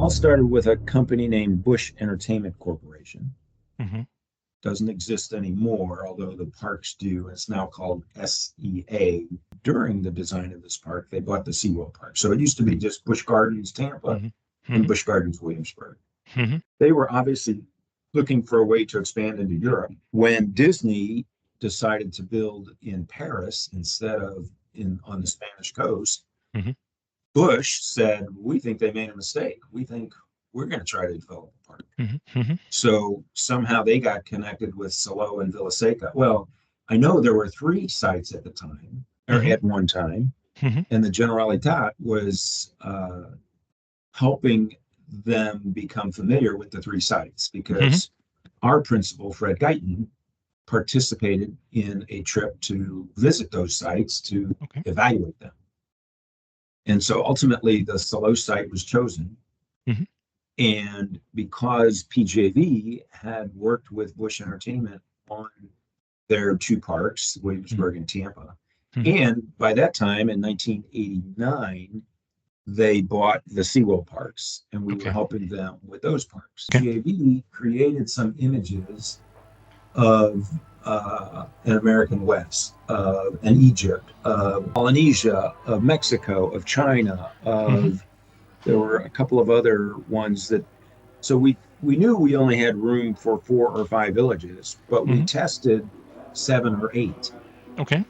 all started with a company named Bush Entertainment Corporation. Mm-hmm. Doesn't exist anymore, although the parks do. It's now called SEA. During the design of this park, they bought the SeaWorld Park. So it used to be just Busch Gardens Tampa and Busch Gardens Williamsburg. Mm-hmm. They were obviously looking for a way to expand into Europe. When Disney decided to build in Paris instead of on the Spanish coast, Mm-hmm. Bush said, we think they made a mistake. We think we're going to try to develop a park. Mm-hmm. So somehow they got connected with Salo and Villaseca. Well, I know there were 3 sites at the time, or at one time, and the Generalitat was helping them become familiar with the 3 sites because our principal, Fred Guyton, participated in a trip to visit those sites to evaluate them. And so ultimately the Salo site was chosen. Mm-hmm. And because PJV had worked with Bush Entertainment on their 2 parks, Williamsburg and Tampa, and by that time in 1989, they bought the SeaWorld parks, and we were helping them with those parks. PJV created some images of an American West, of an Egypt, of Polynesia, of Mexico, of China, of there were a couple of other ones that, so we knew we only had room for 4 or 5 villages, but we tested 7 or 8. Okay.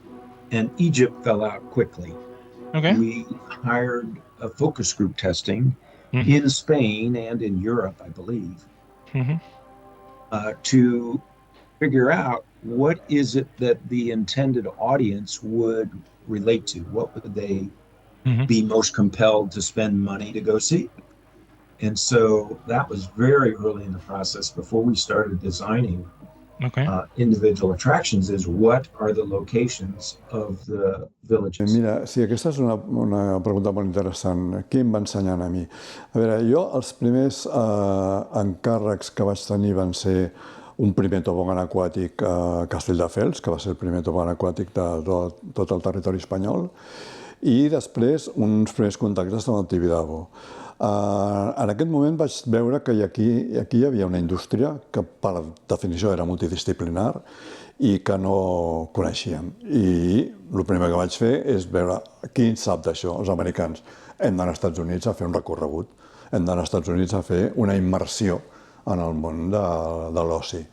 And Egypt fell out quickly. Okay. We hired a focus group testing in Spain and in Europe, I believe, to figure out what is it that the intended audience would relate to. What would they be most compelled to spend money to go see? And so that was very early in the process before we started designing individual attractions, is what are the locations of the villages. Mira, sí, aquesta és una pregunta molt interessant. Qui em va ensenyant a mi? A veure, jo els primers encàrrecs que vaig tenir van ser un primer tobogan aquàtic a Castelldefels, que va ser el primer tobogan aquàtic de tot el territori espanyol, i després uns primers contactes amb el Tibidabo. En aquest moment vaig veure que aquí hi havia una indústria que per definició era multidisciplinar i que no coneixíem. I el primer que vaig fer és veure qui en sap d'això, els americans. Hem d'anar als Estats Units a fer un recorregut, hem d'anar als Estats Units a fer una immersió en el món de l'oci.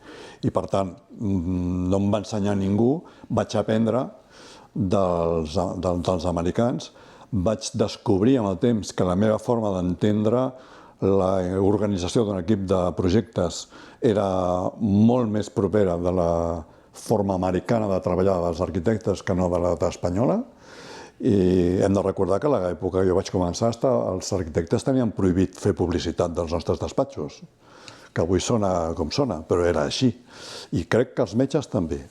I per tant, no em va ensenyar ningú, vaig aprendre dels americans. Vaig descobrir amb el temps que la meva forma d'entendre l'organització d'un equip de projectes era molt més propera de la forma americana de treballar dels arquitectes que no de la espanyola. I hem de recordar que a l'època que jo vaig començar els arquitectes tenien prohibit fer publicitat dels nostres despatxos, que avui sona com sona, però era així. I crec que els metges també.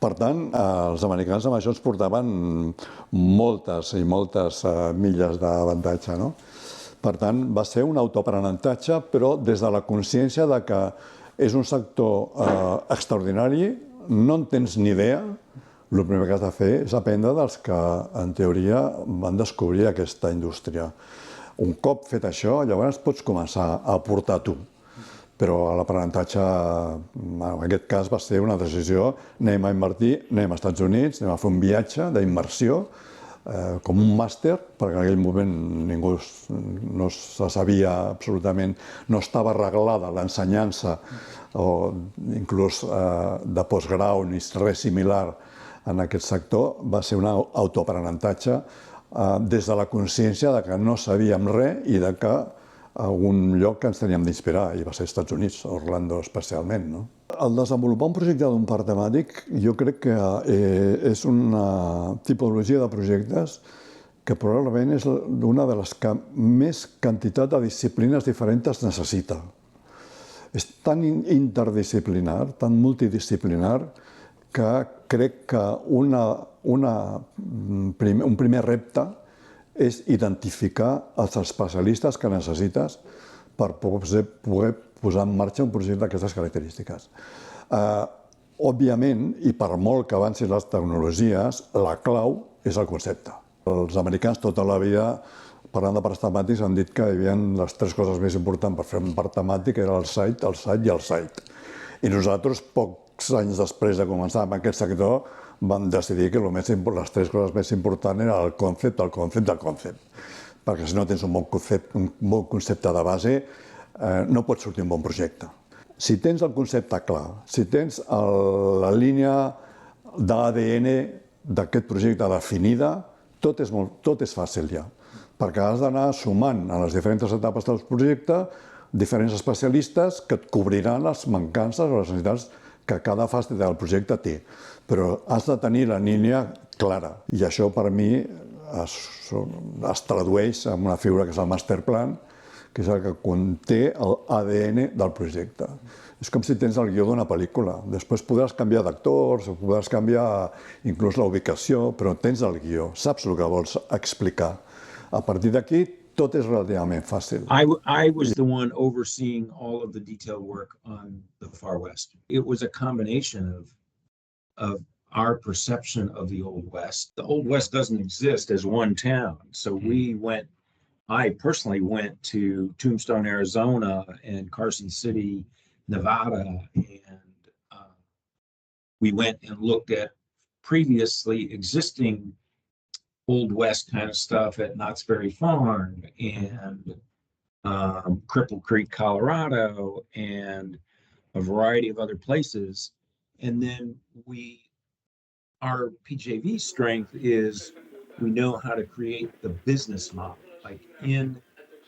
Per tant, els americans amb això ens portaven moltes i moltes milles d'avantatge. Per tant, va ser un autoaprenentatge, però des de la consciència que és un sector extraordinari, no en tens ni idea, el primer que has de fer és aprendre dels que, en teoria, van descobrir aquesta indústria. Un cop fet això, llavors pots començar a aportar tu. Però l'aprenentatge, en aquest cas, va ser una decisió, anem a invertir, anem als Estats Units, anem a fer un viatge d'immersió, com un màster, perquè en aquell moment ningú no se sabia absolutament, no estava arreglada l'ensenyança, o inclús de postgrau ni res similar en aquest sector. Va ser un autoaprenentatge des de la consciència que no sabíem res i que algun lloc que ens teníem d'inspirar, i va ser als Estats Units, Orlando especialment. El desenvolupar un projecte d'un parc temàtic jo crec que és una tipologia de projectes que probablement és una de les que més quantitat de disciplines diferents necessita. És tan interdisciplinar, tan multidisciplinar, que crec que un primer repte és identificar els especialistes que necessites per poder posar en marxa un projecte d'aquestes característiques. Òbviament, i per molt que avancin les tecnologies, la clau és el concepte. Els americans tota la vida parlant de parcs temàtics, han dit que hi havia les 3 coses més importants per fer un parc temàtic, era el site, el site i el site. I nosaltres, pocs anys després de començar amb aquest sector, vam decidir que les 3 coses més importants eren el concept, el concept i el concept. Perquè si no tens un bon concepte de base, no pot sortir un bon projecte. Si tens el concepte clar, si tens la línia de l'ADN d'aquest projecte definida, tot és fàcil ja, perquè has d'anar sumant a les diferents etapes del projecte diferents especialistes que et cobriran les mancances o les necessitats que cada fase del projecte té. Però has de tenir la línia clara, i això per mi es tradueix en una figura que és el master plan, que és el que conté l'ADN del projecte. És com si tens el guió d'una pel·lícula. Després podràs canviar d'actors, podràs canviar inclús la ubicació, però tens el guió, saps el que vols explicar. A partir d'aquí, tot és relativament fàcil. I was the one overseeing all of the detail work on the Far West. It was a combination of our perception of the Old West. The Old West doesn't exist as one town. So I personally went to Tombstone, Arizona and Carson City, Nevada, and we went and looked at previously existing Old West kind of stuff at Knott's Berry Farm and Cripple Creek, Colorado, and a variety of other places. And then our PJV strength is we know how to create the business model. Like in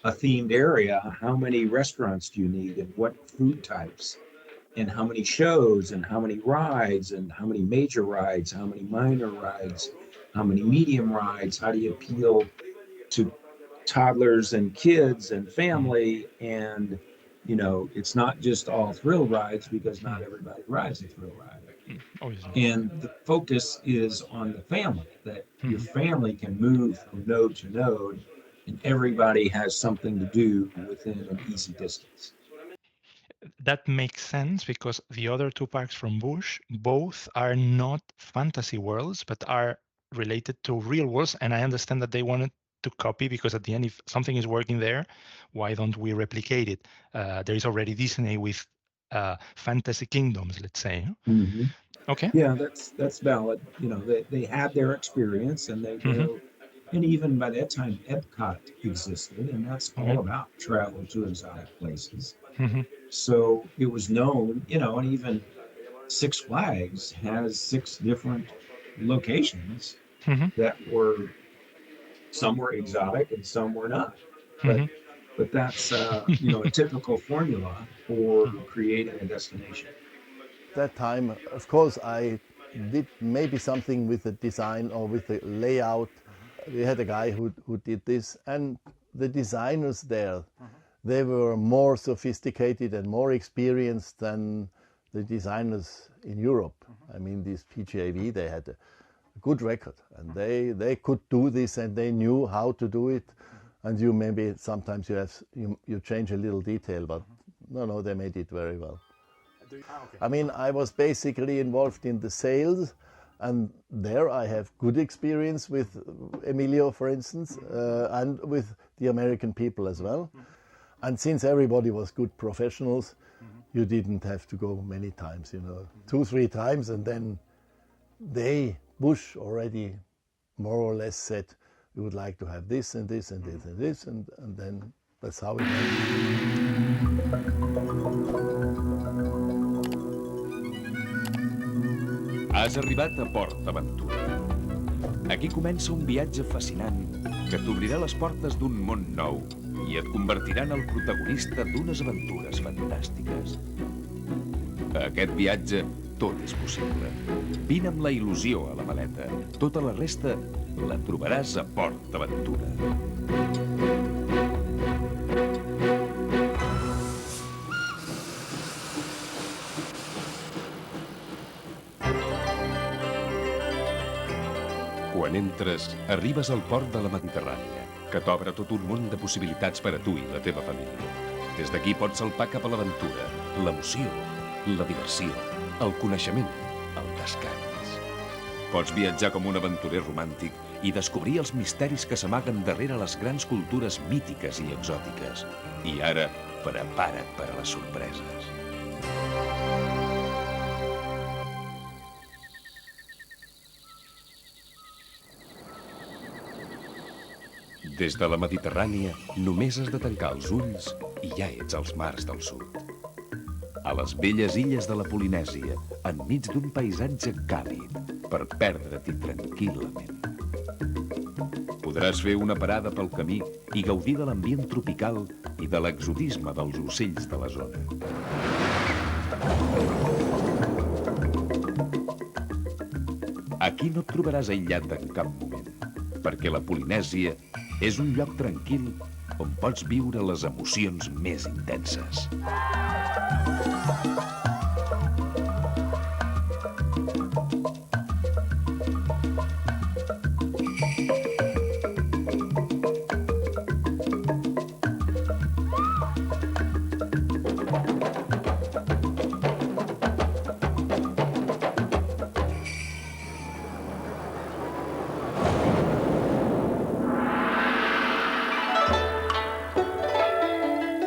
a themed area, how many restaurants do you need and what food types and how many shows and how many rides and how many major rides, how many minor rides, how many medium rides, how do you appeal to toddlers and kids and family? And, it's not just all thrill rides because not everybody rides a thrill ride. And the focus is on the family, that your family can move from node to node and everybody has something to do within an easy distance. That makes sense because the other 2 parks from Busch, both are not fantasy worlds, but are related to real worlds. And I understand that they wanted to copy because at the end, if something is working there, why don't we replicate it? There is already Disney with Fantasy Kingdoms, let's say. Mm-hmm. Okay. Yeah, that's valid. They had their experience and they go, and even by that time, Epcot existed, and that's all about travel to exotic places. So it was known, and even Six Flags has 6 different locations that some were exotic and some were not. But that's, a typical formula for creating a destination. That time, of course, I did maybe something with the design or with the layout. We had a guy who did this, and the designers there, they were more sophisticated and more experienced than the designers in Europe. I mean, these PJV, they had a good record, and they could do this, and they knew how to do it. And you maybe sometimes you change a little detail, but no, they made it very well. I mean, I was basically involved in the sales, and there I have good experience with Emilio, for instance, and with the American people as well. And since everybody was good professionals, you didn't have to go many times, 2, 3 times, and then Busch already more or less said, we would like to have this and this and this and this, and then that's how it went. Has arribat a Port Aventura. Aquí comença un viatge fascinant que t'obrirà les portes d'un món nou i et convertirà en el protagonista d'unes aventures fantàstiques. A aquest viatge tot és possible. Vine amb la il·lusió a la maleta. Tota la resta la trobaràs a Port Aventura. Quan entres, arribes al port de la Mediterrània, que t'obre tot un món de possibilitats per a tu i la teva família. Des d'aquí pots salpar cap a l'aventura, l'emoció, la diversió, el coneixement, el descans. Pots viatjar com un aventurer romàntic i descobrir els misteris que s'amaguen darrere les grans cultures mítiques i exòtiques. I ara, prepara't per a les sorpreses. Des de la Mediterrània, només has de tancar els ulls i ja ets als mars del sud. A les belles illes de la Polinèsia, enmig d'un paisatge càlid, per perdre-t'hi tranquil·lament. Podràs fer una parada pel camí i gaudir de l'ambient tropical i de l'exotisme dels ocells de la zona. Aquí no et trobaràs aïllat en cap moment, perquè la Polinèsia és un lloc tranquil on pots viure les emocions més intenses.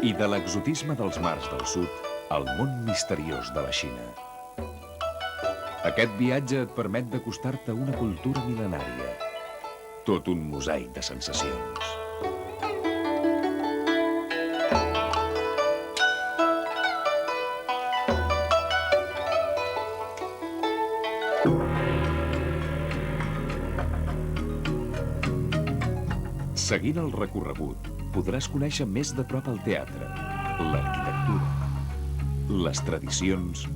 I de l'exotisme dels mars del sud al món misteriós de la Xina. Aquest viatge et permet d'acostar-te a una cultura mil·lenària. Tot un mosaic de sensacions. Seguint el recorregut, podràs conèixer més de prop el teatre, l'arquitectura, les tradicions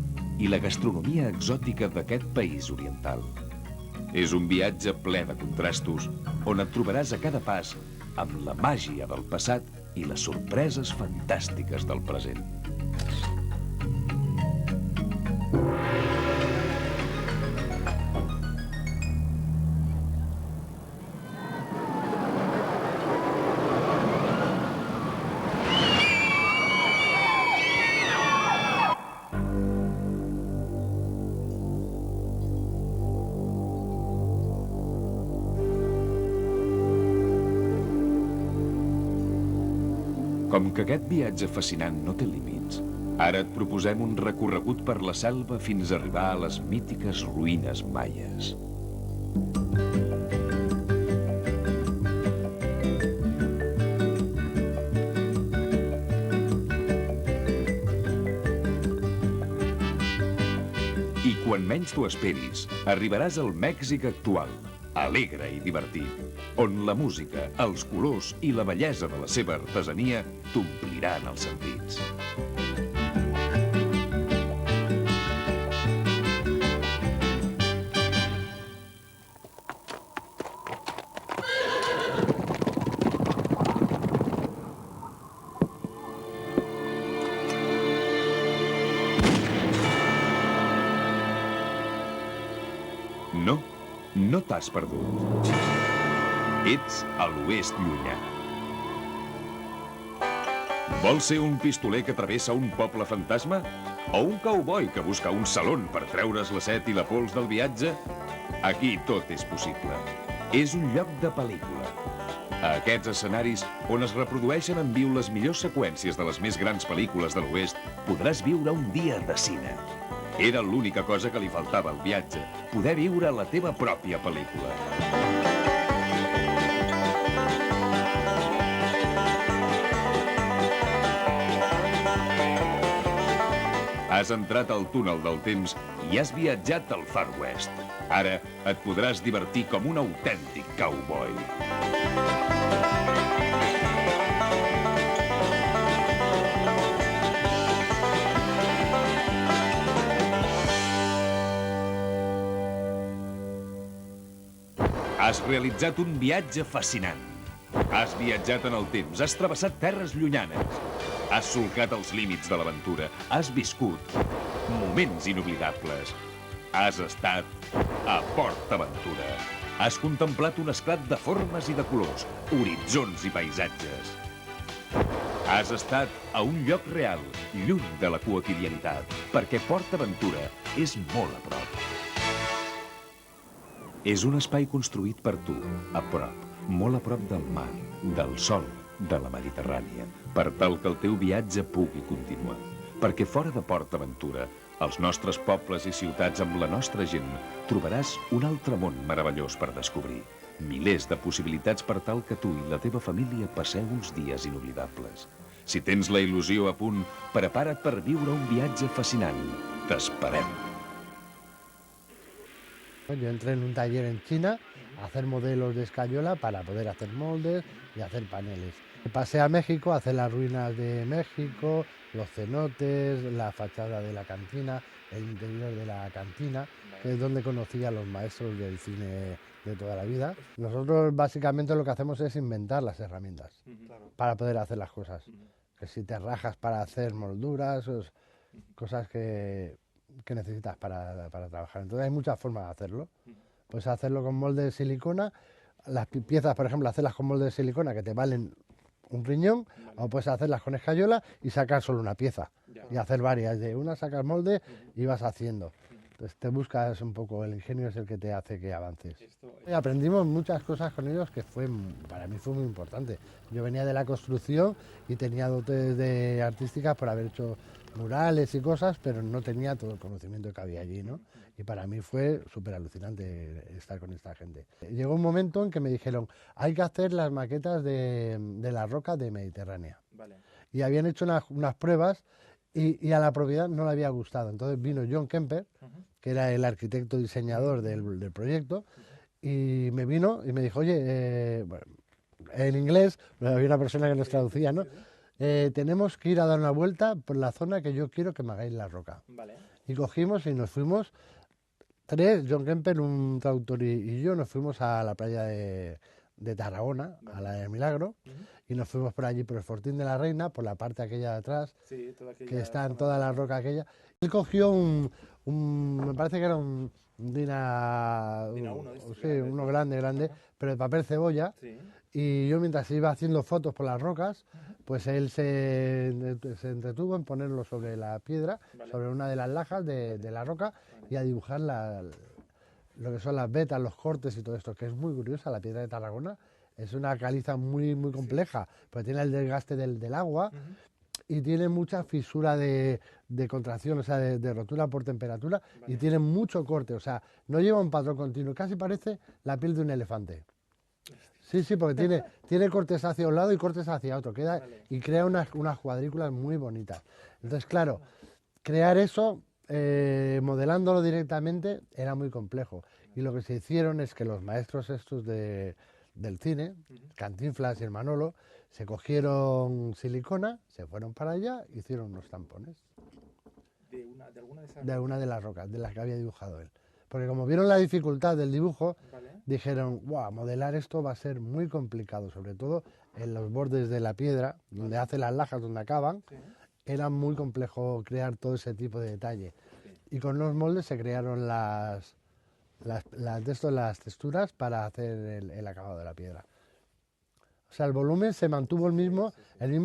i la gastronomia exòtica d'aquest país oriental. És un viatge ple de contrastos, on et trobaràs a cada pas amb la màgia del passat i les sorpreses fantàstiques del present. Com que aquest viatge fascinant no té límits, ara et proposem un recorregut per la selva fins a arribar a les mítiques ruïnes maies. I quan menys t'ho esperis, arribaràs al Mèxic actual, alegre i divertit, on la música, els colors i la bellesa de la seva artesania t'ompliran els sentits. No t'has perdut. Ets a l'oest llunyà. Vols ser un pistoler que travessa un poble fantasma? O un cowboy que busca un salon per treure's la set i la pols del viatge? Aquí tot és possible. És un lloc de pel·lícula. A aquests escenaris, on es reprodueixen en viu les millors seqüències de les més grans pel·lícules de l'oest, podràs viure un dia de cine. Era l'única cosa que li faltava al viatge, poder viure la teva pròpia pel·lícula. Has entrat al túnel del temps i has viatjat al Far West. Ara et podràs divertir com un autèntic cowboy. Has realitzat un viatge fascinant. Has viatjat en el temps, has travessat terres llunyanes. Has solcat els límits de l'aventura, has viscut moments inoblidables. Has estat a Port Aventura. Has contemplat un esclat de formes i de colors, horitzons i paisatges. Has estat a un lloc real, lluny de la quotidianitat, perquè Port Aventura és molt a prop. És un espai construït per tu, a prop, molt a prop del mar, del sol, de la Mediterrània, per tal que el teu viatge pugui continuar. Perquè fora de PortAventura, als nostres pobles i ciutats amb la nostra gent, trobaràs un altre món meravellós per descobrir. Milers de possibilitats per tal que tu i la teva família passeu uns dies inoblidables. Si tens la il·lusió a punt, prepara't per viure un viatge fascinant. T'esperem. Yo entré en un taller en China a hacer modelos de escayola para poder hacer moldes y hacer paneles. Pasé a México a hacer las ruinas de México, los cenotes, la fachada de la cantina, el interior de la cantina, que es donde conocí a los maestros del cine de toda la vida. Nosotros básicamente lo que hacemos es inventar las herramientas para poder hacer las cosas. Que si te rajas para hacer molduras, cosas que necesitas para trabajar. Entonces hay muchas formas de hacerlo. Puedes hacerlo con molde de silicona, las piezas, por ejemplo, hacerlas con molde de silicona que te valen un riñón, o puedes hacerlas con escayola y sacar solo una pieza y hacer varias. De una sacas molde y vas haciendo. Entonces te buscas un poco, el ingenio es el que te hace que avances. Y aprendimos muchas cosas con ellos que para mí fue muy importante. Yo venía de la construcción y tenía dotes de artísticas por haber hecho murales y cosas, pero no tenía todo el conocimiento que había allí, ¿no? Y para mí fue súper alucinante estar con esta gente. Llegó un momento en que me dijeron, hay que hacer las maquetas de la roca de Mediterránea. Vale. Y habían hecho unas pruebas y a la propiedad no le había gustado. Entonces vino John Kemper, que era el arquitecto diseñador del proyecto, y me vino y me dijo, oye, bueno, en inglés, había una persona que nos traducía, ¿no? Tenemos que ir a dar una vuelta por la zona que yo quiero que me hagáis la roca. Vale. Y cogimos y nos fuimos, tres, John Kemper, un traductor y yo, nos fuimos a la playa de Tarragona, a la de Milagro, y nos fuimos por allí, por el Fortín de la Reina, por la parte aquella de atrás, Sí, toda aquella que está en zona toda de- la roca aquella. Él cogió me parece que era un Dina... Dina uno de estos sí, grandes, uno ¿no? grande, Ajá. pero de papel cebolla. Sí. Y yo mientras iba haciendo fotos por las rocas, pues él se entretuvo en ponerlo sobre la piedra, Vale. sobre una de las lajas de la roca, y a dibujar lo que son las vetas, los cortes y todo esto, que es muy curiosa. La piedra de Tarragona es una caliza muy, muy compleja, porque tiene el desgaste del agua y tiene mucha fisura de contracción, o sea, de rotura por temperatura, y tiene mucho corte, o sea, no lleva un patrón continuo, casi parece la piel de un elefante. Sí, sí, porque tiene cortes hacia un lado y cortes hacia otro, y crea unas cuadrículas muy bonitas. Entonces, claro, crear eso, modelándolo directamente, era muy complejo. Y lo que se hicieron es que los maestros estos del cine, Cantinflas y el Manolo, se cogieron silicona, se fueron para allá, hicieron unos tampones De alguna de esas. de una de las rocas, de las que había dibujado él. Porque como vieron la dificultad del dibujo, Vale. dijeron, wow, modelar esto va a ser muy complicado, sobre todo en los bordes de la piedra, donde hace las lajas, donde acaban, Sí. era muy complejo crear todo ese tipo de detalle. Y con los moldes se crearon las texturas para hacer el acabado de la piedra. O sea, el volumen se mantuvo el mismo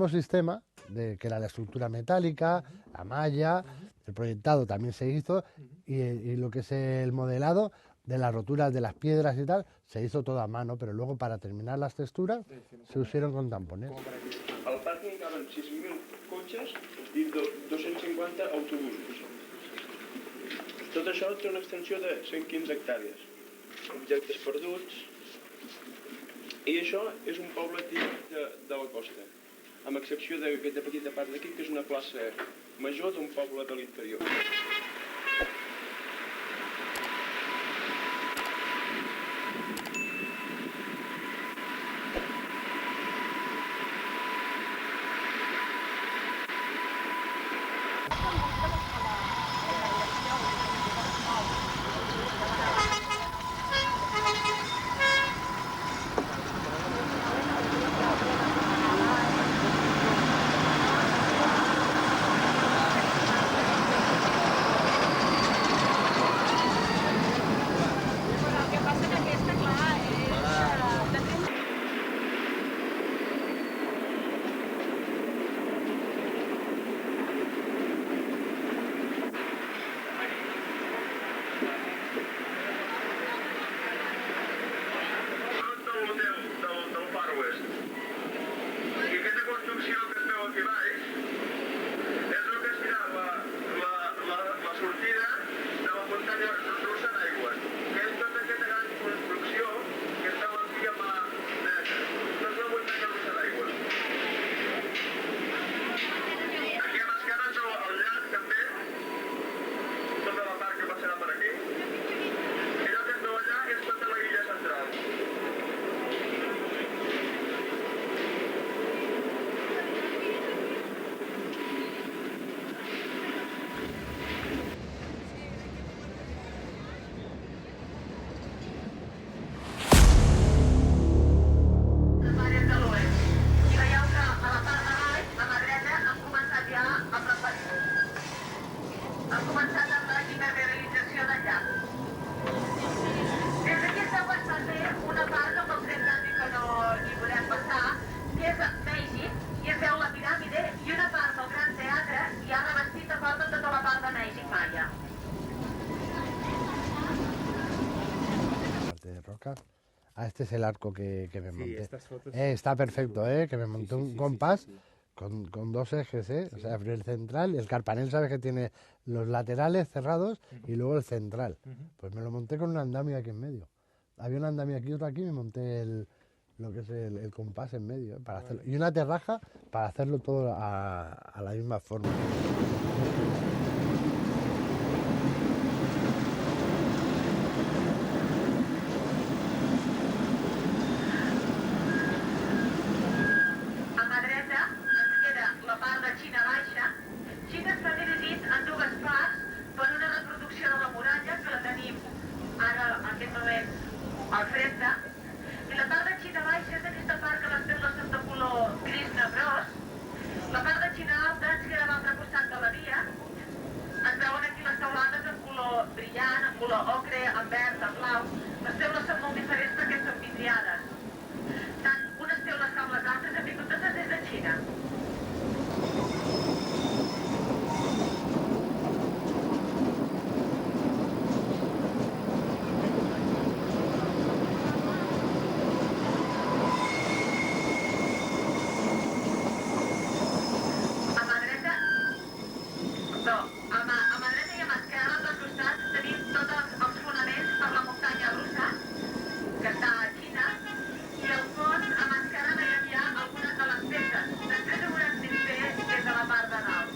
sistema, que era la estructura metálica, la malla, el proyectado también se hizo, y lo que es el modelado de las roturas de las piedras y tal, se hizo todo a mano, pero luego para terminar las texturas se usaron con tampones. Al pàrquing caben 6.000 cotxes i 250 autobusos. Tot això té una extensió de 115 hectàrees. Objectes perduts. I això és un poble típic de la costa, amb excepció d'aquesta petita part d'aquí, que és una plaça major d'un poble de l'interior. Oscar. Este es el arco que me Sí, monté. estas fotos. Está perfecto, que me monté Sí, un sí, compás sí, sí. con dos ejes, o sea, el central, el carpanel sabes que tiene los laterales cerrados y luego el central. Pues me lo monté con un andamio aquí en medio. Había un andamio aquí, otro aquí, y me monté lo que es el compás en medio, para hacerlo. Y una terraja para hacerlo todo a la misma forma. A mà dreta ens queda la part de Xina Baixa. Xina està dividit en dues parts per una reproducció de la muralla que la tenim ara, en aquest moment, al frente. I la part de Xina Baixa és aquesta part que les teules són de color gris negrós. La part de Xina Alta ens queda a l'altre costat de la via. Es veuen aquí les teulades en color brillant, en color ocre, en verd, en blau. Les teules són molt diferents perquè són vidriades. Tant unes teules com les altres han vingut totes des de Xina. A mà dreta, no, a mà dreta i a mà esquerra, als dos costats, tenim tots els fonaments per la muntanya russa, que està a Xina, i al fons, a mà esquerra, veiem ja algunes de les peces. Després ho veurem més bé des de la part de dalt.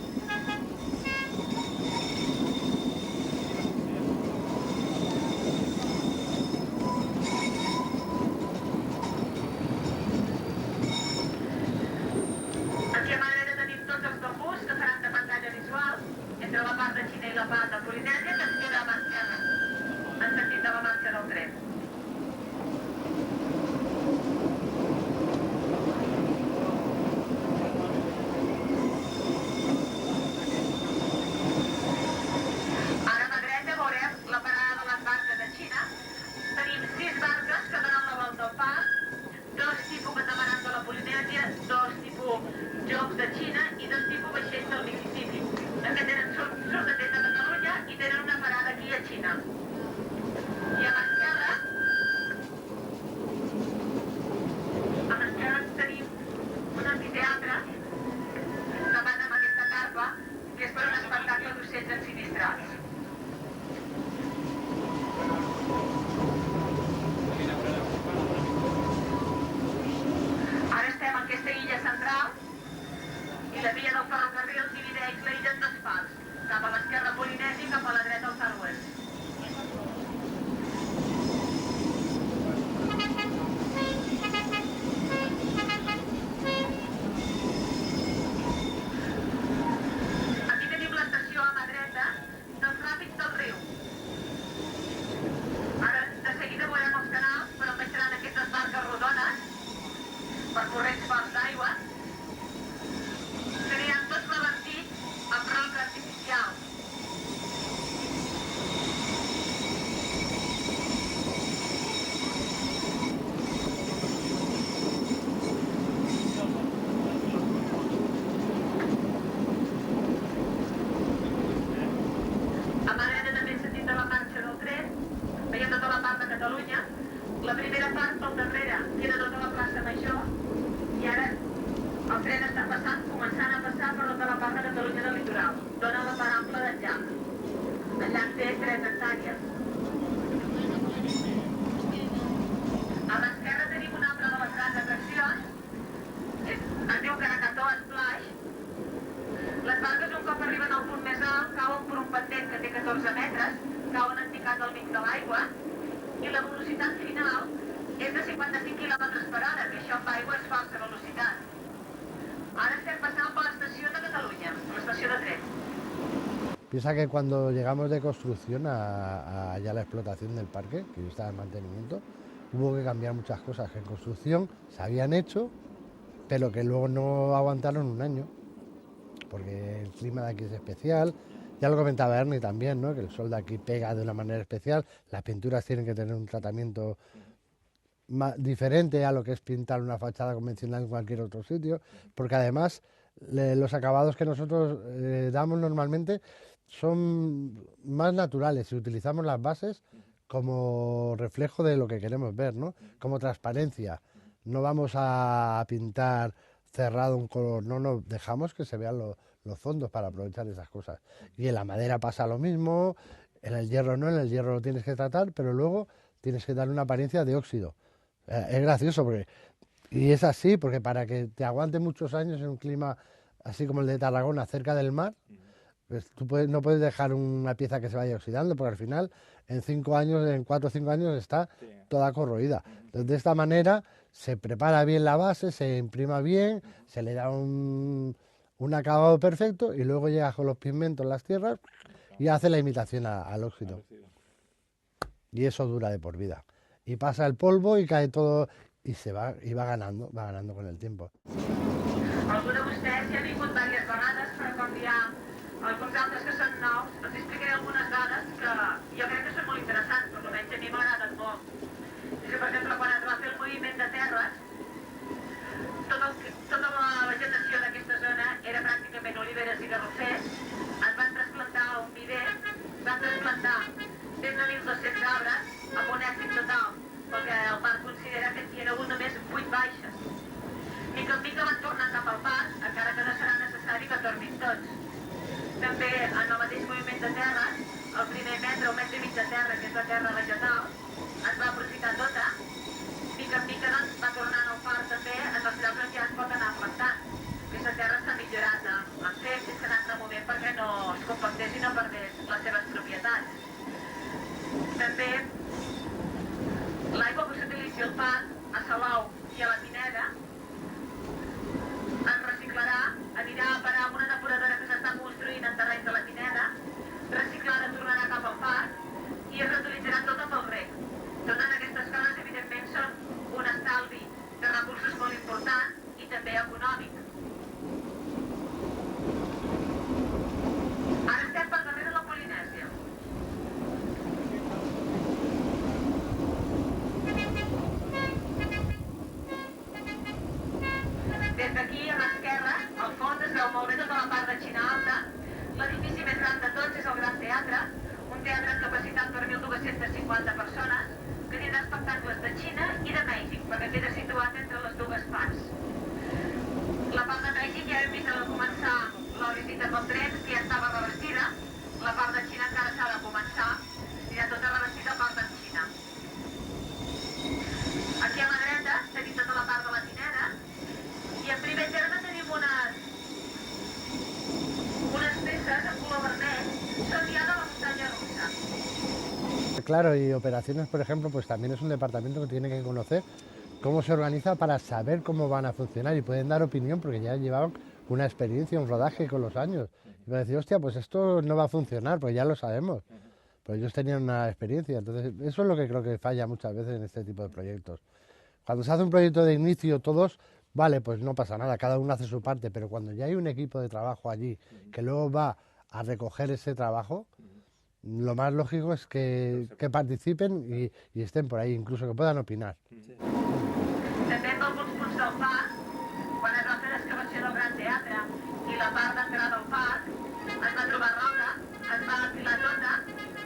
Aquí a mà dreta tenim tots els bambús que faran de pantalla visual entre la part de Xina i la part de Polinèsia, que ens queda a mà esquerra, en sentit de la marxa del tren. Ara a mà dreta veurem la parada de les barques de Xina. Tenim 6 barques que donen la volta al parc, 2 tipus catamarans de la Polinèsia, 2 tipus jocs de Xina i 2 tipus vaixells del Mississippi. Que surten des de Catalunya i tenen una parada aquí a Xina. I a l'esquerra tenim un amfiteatre davant amb aquesta carpa, que és per un espectacle d'ocells ensinistrats. Ara estem en aquesta illa central i la via del ferrocarril divideix l'illa en dos parts, cap a l'esquerra Polinèsia i cap a la dreta el Far West. Aquí tenim l'estació a mà dreta dels ràpids del riu. Ara de seguida veurem els canals per on baixaran aquestes barques rodones per corrents forts d'aigua. Serien tots revertits amb roca artificial. A mà dreta també en sentit de la marxa del tren, veiem tota la part de Catalunya. La primera part pel darrere queda tota la plaça Major i ara el tren està començant a passar per tota la part de Catalunya del litoral. Dóna la part ampla del llac. El llac té 3 hectàrees. A l'esquerra tenim una altra de les grans atraccions. Es diu Krakatoa Splash. Les barques un cop arriben al punt més alt cauen per un pendent que té 14 metres, cauen enticats al mig de l'aigua i la velocitat final és de 55 km per hora, que això amb aigua és força velocitat. Ahora estem pasando por la estación de Cataluña, la estación de tren. Piensa que cuando llegamos de construcción a ya la explotación del parque, que yo estaba en mantenimiento, hubo que cambiar muchas cosas que en construcción se habían hecho, pero que luego no aguantaron un año, porque el clima de aquí es especial. Ya lo comentaba Ernie también, ¿no? Que el sol de aquí pega de una manera especial, las pinturas tienen que tener un tratamiento diferente a lo que es pintar una fachada convencional en cualquier otro sitio, porque además los acabados que nosotros damos normalmente son más naturales. Si utilizamos las bases como reflejo de lo que queremos ver, ¿no? Como transparencia. No vamos a pintar cerrado un color, no, dejamos que se vean los fondos para aprovechar esas cosas. Y en la madera pasa lo mismo, en el hierro no, en el hierro lo tienes que tratar, pero luego tienes que darle una apariencia de óxido. Es gracioso porque... Y es así, porque para que te aguante muchos años en un clima así como el de Tarragona, cerca del mar, pues tú no puedes dejar una pieza que se vaya oxidando, porque al final en 5 años, en 4 o 5 años está toda corroída. Entonces, de esta manera se prepara bien la base, se imprima bien, se le da un acabado perfecto y luego llegas con los pigmentos, las tierras y hace la imitación al óxido. Y eso dura de por vida. Y pasa el polvo y cae todo y va ganando con el tiempo. Algú de vostès hi ha vingut diverses vegades, però com hi ha alguns altres que són nous, els explicaré algunes dades que jo crec que són molt interessants, per almenys a mi m'agraden molt. És que, per exemple, quan es va fer el moviment de terres, tota la vegetació d'aquesta zona era pràcticament oliveres i garrofers, es van trasplantar a un viver, van trasplantar més de 1.200 arbres amb un èxit total, perquè el parc considera que hi ha hagut només 8 baixes. Mica en mica van tornar cap al parc, encara que no serà necessari que tornin tots. També, en el mateix moviment de terres, el primer metre o metre i mig de terra, que és la terra vegetal, es va aprofitar tota. Mica en mica doncs, va tornant al parc també en els llocs on ja es pot anar plantant. Aquesta terra s'ha millorat en fet, s'ha anat removent perquè no es compactés i no perdés les seves propietats. També, l'aigua que s'utilitzi al parc, a Salou i a la Pineda, es reciclarà, anirà a parar amb una depuradora que s'està construint en terrenys de la Pineda, reciclada tornarà cap al parc i es reutilitzarà tota pel reg. Totes aquestes coses, evidentment, són un estalvi de recursos molt important i també econòmic. Ara estem per darrere de la Polinèsia. Des d'aquí, a l'esquerra, al fons es veu molt bé tota la part de Xina Alta. L'edifici més gran de tots és el Gran Teatre, un teatre amb capacitat per 1.250 persones, que tindrà espectacles de Xina i de Mèxic, perquè queda situat entre les dues parts. La part de Mèxic ja hem vist que va començar la visita pel tren, que ja estava revestida. La part de Xina encara s'ha de començar, i ja tota revestida a part de Xina. Aquí a la dreta tenim tota la part de la Pineda, i en primer terme tenim unes peces en color vermell, són ja de la muntanya russa. Claro, y operaciones, por ejemplo, pues también es un departamento que tiene que conocer cómo se organiza para saber cómo van a funcionar y pueden dar opinión porque ya llevaban una experiencia, un rodaje con los años. Y van a decir, hostia, pues esto no va a funcionar, pues ya lo sabemos. Pero ellos tenían una experiencia, entonces eso es lo que creo que falla muchas veces en este tipo de proyectos. Cuando se hace un proyecto de inicio, todos, vale, pues no pasa nada, cada uno hace su parte, pero cuando ya hay un equipo de trabajo allí que luego va a recoger ese trabajo, lo más lógico es que participen y estén por ahí, incluso que puedan opinar. També en alguns punts del parc, quan es va fer l'excavació del Gran Teatre i la part d'entrada al parc, es va trobar roca, es va afilar tota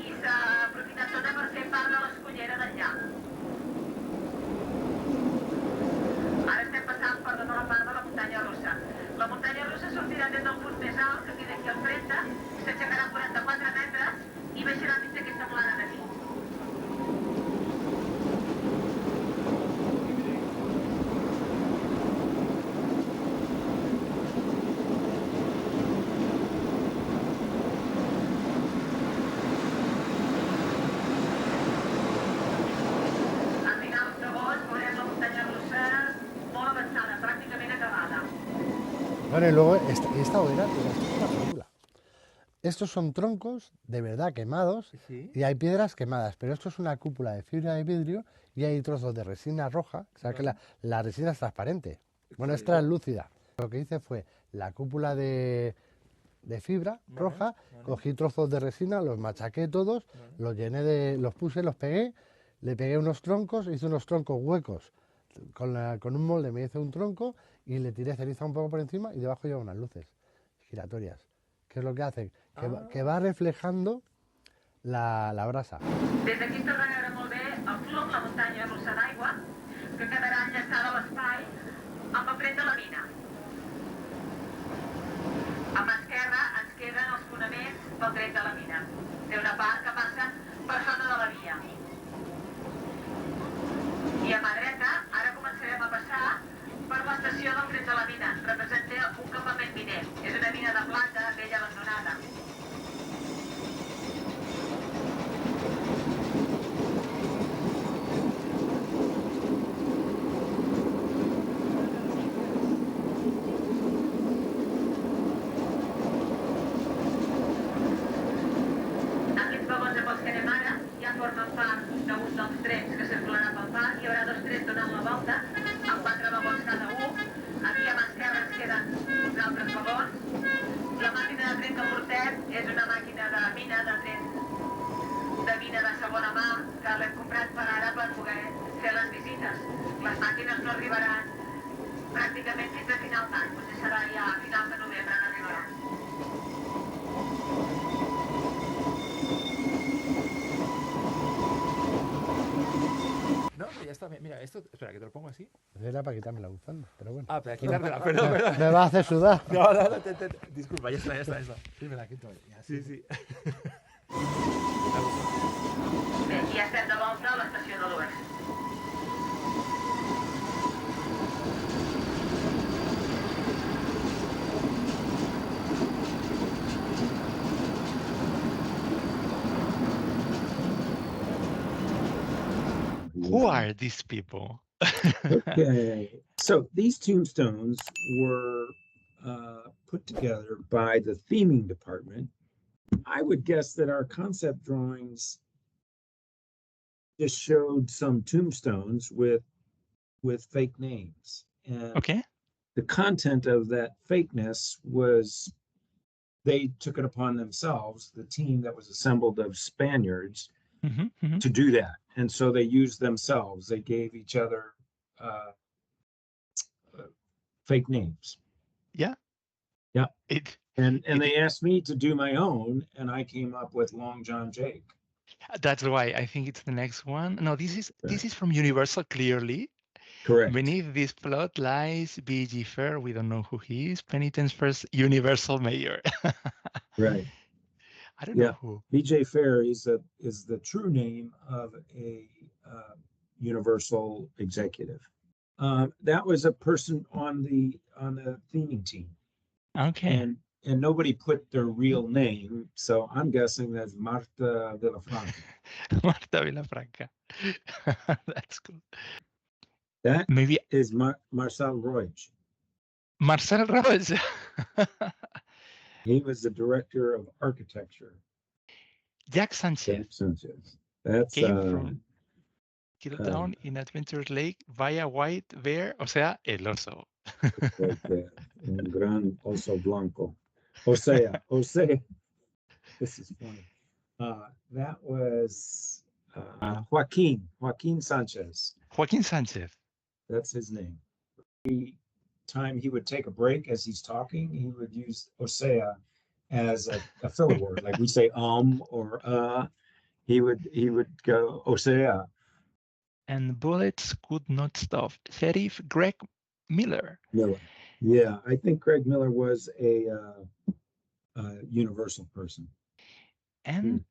i s'ha aprofitat tota per fer part de l'escullera del llac. Ara estem passant per tota la part de la muntanya russa. La muntanya russa sortirà des del punt més alt, que queda aquí al 30, s'aixecarà 44 metres i baixarà fins a aquesta plana d'aquí. Al final de vos veurem la muntanya russa molt avançada, pràcticament acabada. Bueno, y luego esta hoguera, esto es una película. Estos son troncos de verdad quemados y hay piedras quemadas, pero esto es una cúpula de fibra de vidrio y hay trozos de resina roja, o sea que la resina es transparente, bueno, es translúcida. Lo que hice fue la cúpula de fibra roja, cogí trozos de resina, los machaqué todos, los llené los puse, los pegué, le pegué unos troncos, hice unos troncos huecos, con un molde me hice un tronco y le tiré ceniza un poco por encima y debajo lleva unas luces giratorias. ¿Qué es lo que hacen? Que va reflejando la brasa. Des d'aquí es torna a veure molt bé el flum, la muntanya russa d'aigua, que quedarà enllaçada a l'espai amb el tret de la mina. A mà esquerra ens queden els fonaments del tret de la mina. Té una part que passa per sota de la via. I a mà dreta ara començarem a passar per l'estació del tret de la mina. Representa un campament miner. És una mina de plata vella abandonada. Aquests vagons amb els que anem ara ja formen part d'un dels trens que circularà pel parc. Hi haurà 2 trens donant la volta, amb 4 vagons cada un. Aquí a mà esquerra ens queden uns altres vagons. La màquina de tren que portem és una màquina de mina, de tren de mina de segona mà, que l'hem comprat per ara per poder fer les visites. Les màquines no arribaran pràcticament fins a final d'any, potser serà ja a finals de novembre que arribaran. No, pero ya está. Mira, esto, espera, que te lo pongo así. Era para quitarme la bufanda, pero bueno. Ah, para quitártela, perdón. Me va a hacer sudar. No, disculpa, ya está. Sí, me la quito. Sí. I ja estem de volta a l'estació de l'Oest. Who are these people? Okay, so these tombstones were put together by the theming department. I would guess that our concept drawings just showed some tombstones with fake names, and Okay. the content of that fakeness was they took it upon themselves, the team that was assembled of Spaniards, to do that. And so they used themselves. They gave each other fake names. Yeah. Yeah. And It- they asked me to do my own, and I came up with Long John Jake. That's why I think it's the next one. No, this is from Universal clearly. Correct. Beneath this plot lies B.G. Fair. We don't know who he is. Penitent's first Universal mayor. Right. I don't Yeah. know who. B.J. Fair is the true name of a Universal executive. That was a person on the theming team, Okay. and nobody put their real name, so I'm guessing that's Marta Villafranca. Marta Villafranca. That's cool. That Maybe is Marcel Roig. Marcel Roig. He was the director of architecture. Jack Sanchez Sanchez. That's came from killed down in Adventure Lake via White Bear, o sea, el oso. un gran oso blanco. Osea. This is funny. That was Joaquin Sanchez. Joaquin Sanchez. That's his name. Every time he would take a break as he's talking, he would use Osea as a filler word. Like we say or he would go Osea. And bullets could not stop Sheriff Greg Miller. Yeah, I think Greg Miller was a Universal person. And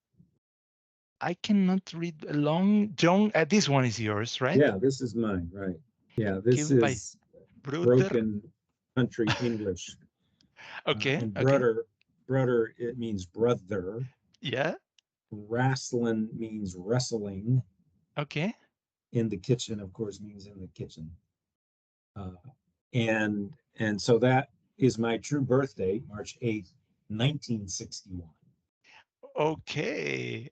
I cannot read Long John. This one is yours, right? Yeah, this is mine, right? Yeah, this Given by is Bruder. broken country English. Okay. And Okay. brother, it means brother. Yeah. Wrestling means wrestling. Okay. In the kitchen, of course, means in the kitchen. And so that is my true birth date, March 8th, 1961. Okay.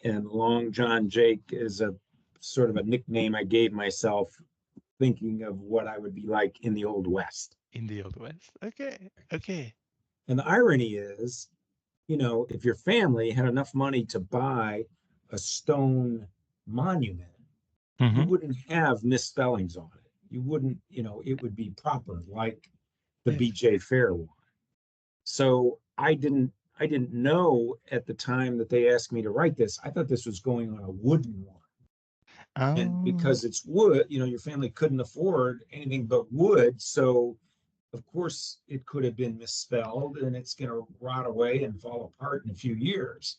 And Long John Jake is a sort of a nickname I gave myself, thinking of what I would be like in the Old West. In the Old West. Okay. Okay. And the irony is, if your family had enough money to buy a stone monument, you wouldn't have misspellings on it. You wouldn't, it would be proper, like the Yes. B.J. Fair one. So I didn't I didn't know at the time that they asked me to write this. I thought this was going on a wooden one. And because it's wood, your family couldn't afford anything but wood. So of course it could have been misspelled and it's going to rot away and fall apart in a few years.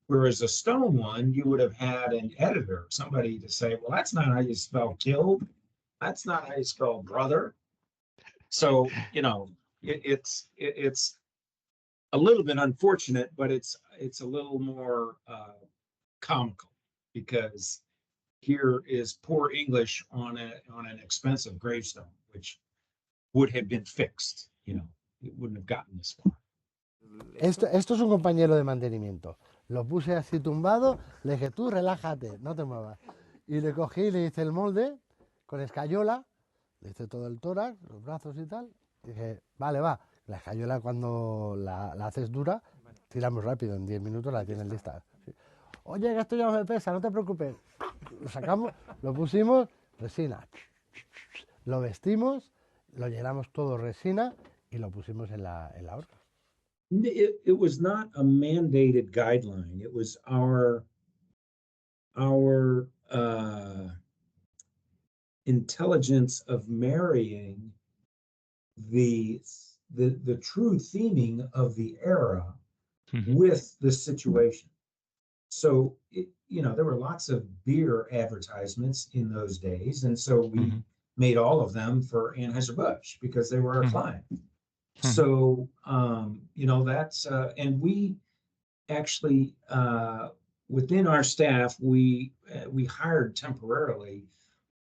Whereas a stone one, you would have had an editor, somebody to say, well, that's not how you spell killed. That's not how you spell brother. So, it's a little bit unfortunate, but it's a little more comical because here is poor English on an expensive gravestone, which would have been fixed. It wouldn't have gotten this far. Esto es un compañero de mantenimiento. Lo puse así tumbado, le dije, tú relájate, no te muevas. Y le cogí y le hice el molde con escayola, le hice todo el tórax, los brazos y tal. Y dije, vale, va. La escayola cuando la haces dura, tira muy rápido, en 10 minutos la tienes lista. Sí. Oye, que esto ya no me pesa, no te preocupes. Lo sacamos, lo pusimos, resina. Lo vestimos, lo llenamos todo resina y lo pusimos en la horca. It was not a mandated guideline. It was our intelligence of marrying the true theming of the era with the situation. So, there were lots of beer advertisements in those days. And so we made all of them for Anheuser-Busch because they were our client. So, that's, and we actually, within our staff, we hired temporarily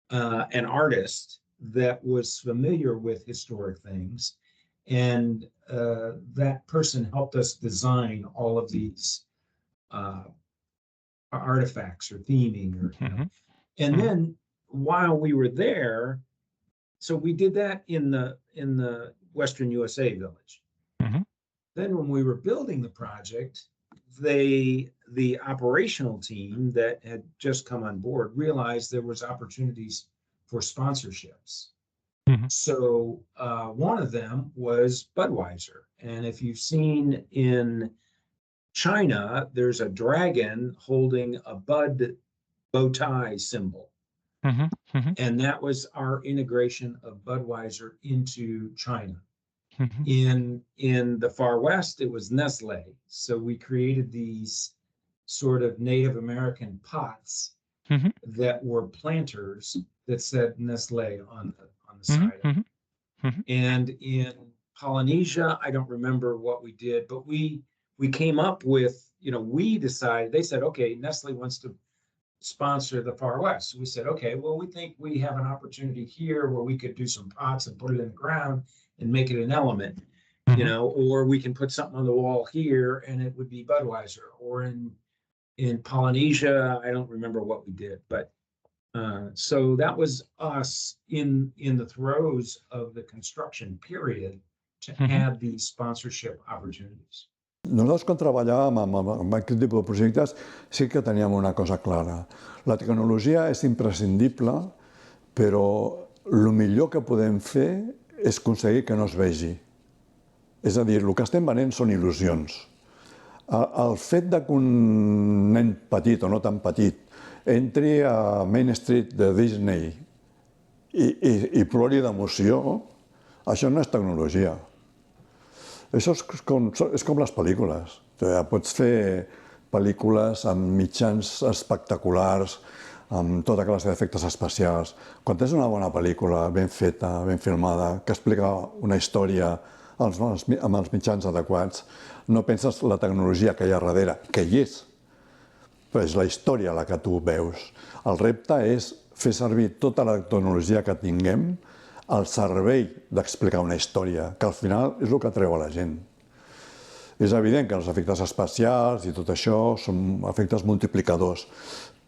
an artist that was familiar with historic things. And that person helped us design all of these artifacts or theming. And then while we were there, so we did that in the Western USA village. Then when we were building the project, the operational team that had just come on board realized there was opportunities for sponsorships. So one of them was Budweiser. And if you've seen in China, there's a dragon holding a Bud bow tie symbol. And that was our integration of Budweiser into China. In the Far West, it was Nestle. So we created these sort of Native American pots that were planters that said Nestle on the side. And in Polynesia, I don't remember what we did, but we came up with, we decided, they said, okay, Nestle wants to sponsor the Far West. So we said, okay, well, we think we have an opportunity here where we could do some pots and put it in the ground and make it an element, or we can put something on the wall here and it would be Budweiser. Or in Polynesia, I don't remember what we did, but so that was us in the throes of the construction period to add these sponsorship opportunities. Nosaltres, quan treballàvem amb aquest tipus de projectes, sí que teníem una cosa clara. La tecnologia és imprescindible, però el millor que podem fer és aconseguir que no es vegi. És a dir, el que estem venent són il·lusions. El fet que un nen petit o no tan petit entri a Main Street de Disney i plori d'emoció, això no és tecnologia. Això és com les pel·lícules. Pots fer pel·lícules amb mitjans espectaculars, amb tota classe d'efectes especials. Quan tens una bona pel·lícula ben feta, ben filmada, que explica una història amb els mitjans adequats, no penses la tecnologia que hi ha darrere, que hi és, però és la història la que tu veus. El repte és fer servir tota la tecnologia que tinguem al servei d'explicar una història, que al final és el que atreu a la gent. És evident que els efectes especials i tot això són efectes multiplicadors,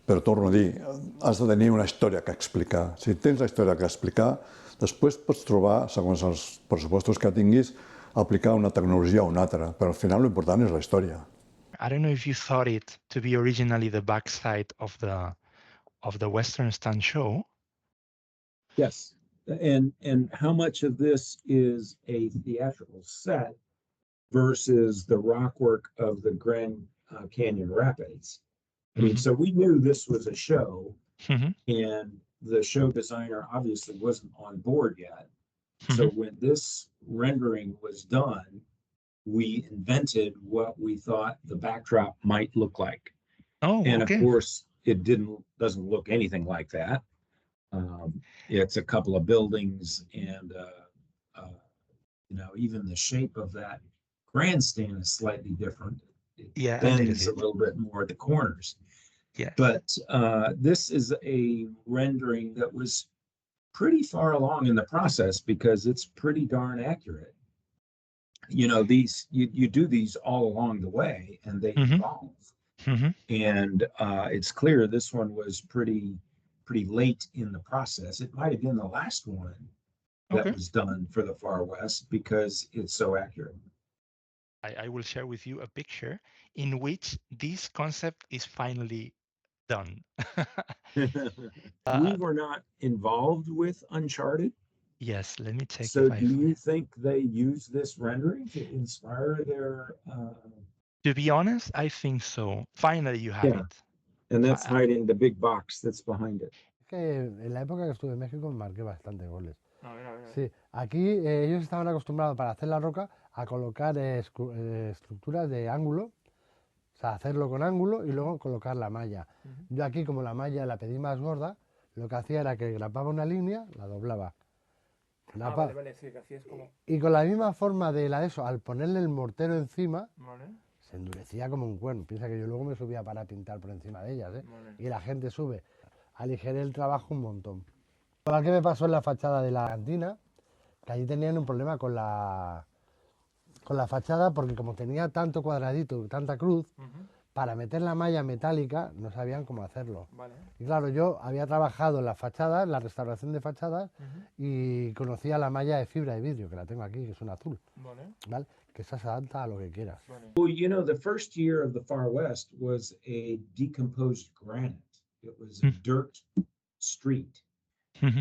però torno a dir, has de tenir una història que explicar. Si tens la història que explicar, després pots trobar, segons els pressupostos que tinguis, aplicar una tecnologia o una altra, però al final l'important és la història. I don't know if you thought it to be originally the backside of the Western Stand show. Yes. And how much of this is a theatrical set versus the rockwork of the Grand Canyon Rapids. I mean, so we knew this was a show, and the show designer obviously wasn't on board yet. So when this rendering was done, we invented what we thought the backdrop might look like. Oh, and okay. of course, it doesn't look anything like that. It's a couple of buildings, and even the shape of that grandstand is slightly different. It bends a little bit more at the corners. Yeah. But this is a rendering that was pretty far along in the process because it's pretty darn accurate. These you do these all along the way, and they evolve. And it's clear this one was pretty late in the process. It might have been the last one that was done for the Far West because it's so accurate. I will share with you a picture in which this concept is finally done. We were not involved with Uncharted. Yes, let me check. So do you think they use this rendering to inspire their... To be honest, I think so. Finally you have it. And that's hiding the big box that's behind it. Que en la época que estuve en México marqué bastante goles. Sí, aquí ellos estaban acostumbrados para hacer la roca a colocar estructuras de ángulo, o sea, hacerlo con ángulo y luego colocar la malla. Yo aquí, como la malla la pedí más gorda, lo que hacía era que grapaba una línea, la doblaba. Vale, sí, que así es como... Y con la misma forma de eso, al ponerle el mortero encima, se endurecía como un cuerno. Piensa que yo luego me subía para pintar por encima de ellas, y la gente sube. Aligeré el trabajo un montón. Igual que me pasó en la fachada de la cantina, que allí tenían un problema con la fachada, porque como tenía tanto cuadradito, tanta cruz, para meter la malla metálica no sabían cómo hacerlo. Y claro, yo había trabajado en las fachadas, en la restauración de fachadas, y conocía la malla de fibra de vidrio, que la tengo aquí, que es un azul. ¿Vale? Que esa se adapta a lo que quieras. Well, the first year of the Far West was a decomposed granite. It was a dirt street,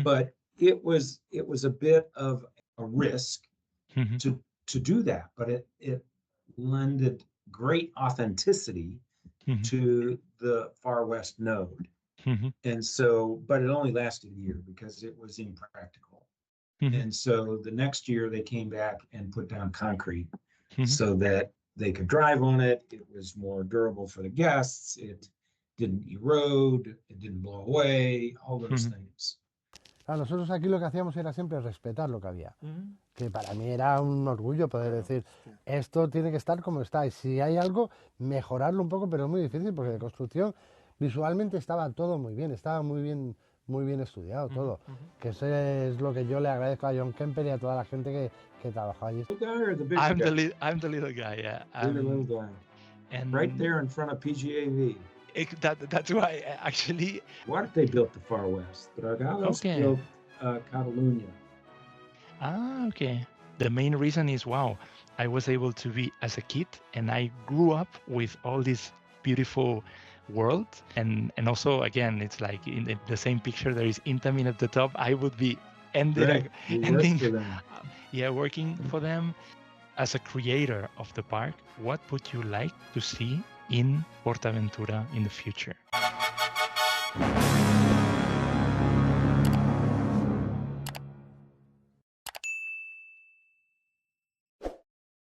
but it was a bit of a risk to do that, but it lended great authenticity to the Far West node. And so, but it only lasted a year because it was impractical. And so the next year they came back and put down concrete so that they could drive on it. It was more durable for the guests. It didn't erode, it didn't blow away, all those things. Claro, nosotros aquí lo que hacíamos era siempre respetar lo que había. Que para mí era un orgullo poder decir, esto tiene que estar como está. Y si hay algo, mejorarlo un poco, pero es muy difícil porque de construcción visualmente estaba todo muy bien, estaba muy bien estudiado todo. Que eso es lo que yo le agradezco a John Kemper y a toda la gente que trabajó allí. I'm the little guy, yeah. You're the little guy. And right there in front of PGAV. That's why, actually... Duarte built the Far West. Dragados built Catalunya. Ah, okay. The main reason is, wow, I was able to be as a kid, and I grew up with all this beautiful world. And also, again, it's like in the same picture, there is Intamin at the top. I would be working for them. As a creator of the park, what would you like to see in PortAventura in the future?